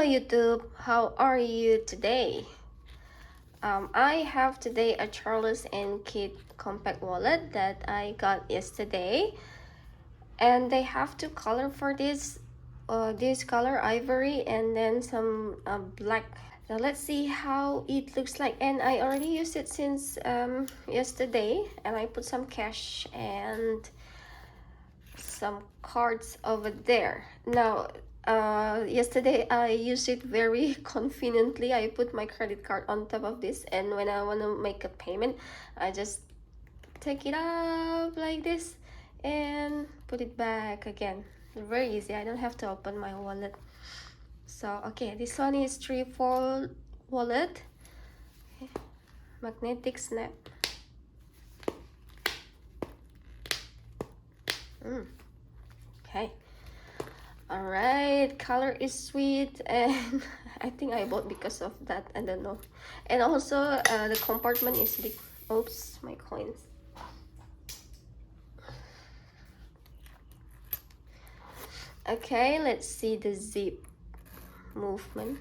Hello YouTube, how are you today? I have today a Charles and Kate compact wallet that I got yesterday, and they have two color for this. This color ivory and then some black. Now let's see how it looks like, and I already used it since yesterday, and I put some cash and some cards over there. Now yesterday I used it very conveniently. I put my credit card on top of this, and when I want to make a payment, I just take it up like this and put it back again. Very easy. I don't have to open my wallet. So okay, this one is 3-fold wallet. Okay. Magnetic snap. Okay. All right, color is sweet, and I think I bought because of that. I don't know. And also the compartment is big. Oops, my coins. Okay, let's see the zip movement.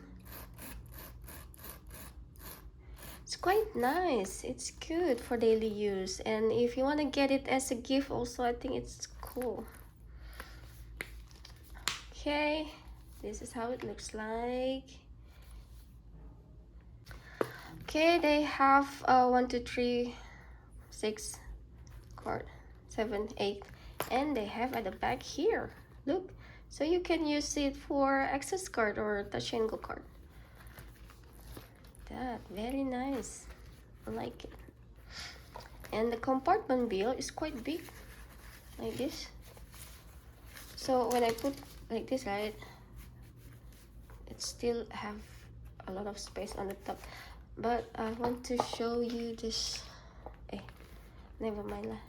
It's quite nice. It's good for daily use, and if you want to get it as a gift also, I think it's cool. Okay, this is how it looks like. Okay, they have 1 2 3 6 card, 7 8, and they have at the back here, look, so you can use it for access card or touch and go card. That very nice. I like it. And the compartment bill is quite big, like this. So when I put like this, right, it still have a lot of space on the top. But I want to show you this. Never mind lah.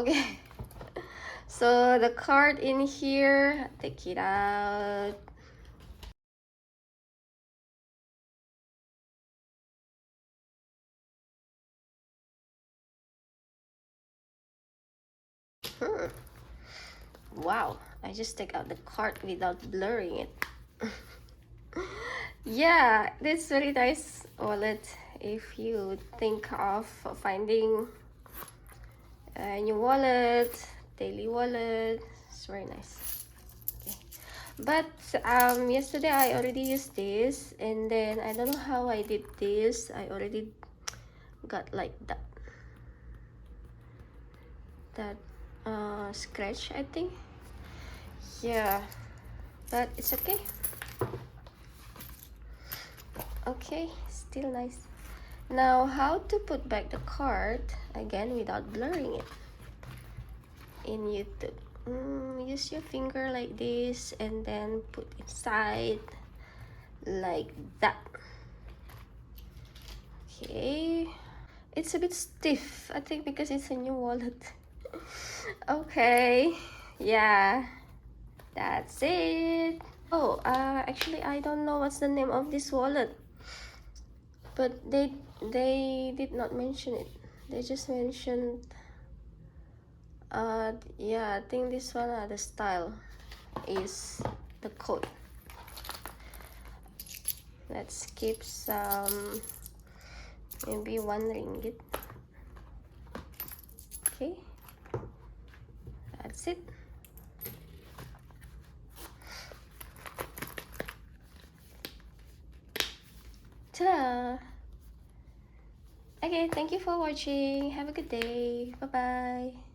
Okay. So the card in here, take it out. Wow, I just take out the card without blurring it. Yeah, this is very nice wallet if you think of finding a new wallet, daily wallet. It's very nice. Okay. But yesterday I already used this, and then I don't know how I did this. I already got like that scratch, I think. Yeah, but it's okay. Okay, still nice. Now how to put back the card again without blurring it in YouTube. Use your finger like this and then put inside like that. Okay, it's a bit stiff, I think, because it's a new wallet. Okay, yeah, that's it. Oh, actually I don't know what's the name of this wallet, but they did not mention it. They just mentioned yeah, I think this one, the style is the code. Let's keep some, maybe 1 ringgit. Okay, that's it. Ta-da! Okay, thank you for watching. Have a good day. Bye bye.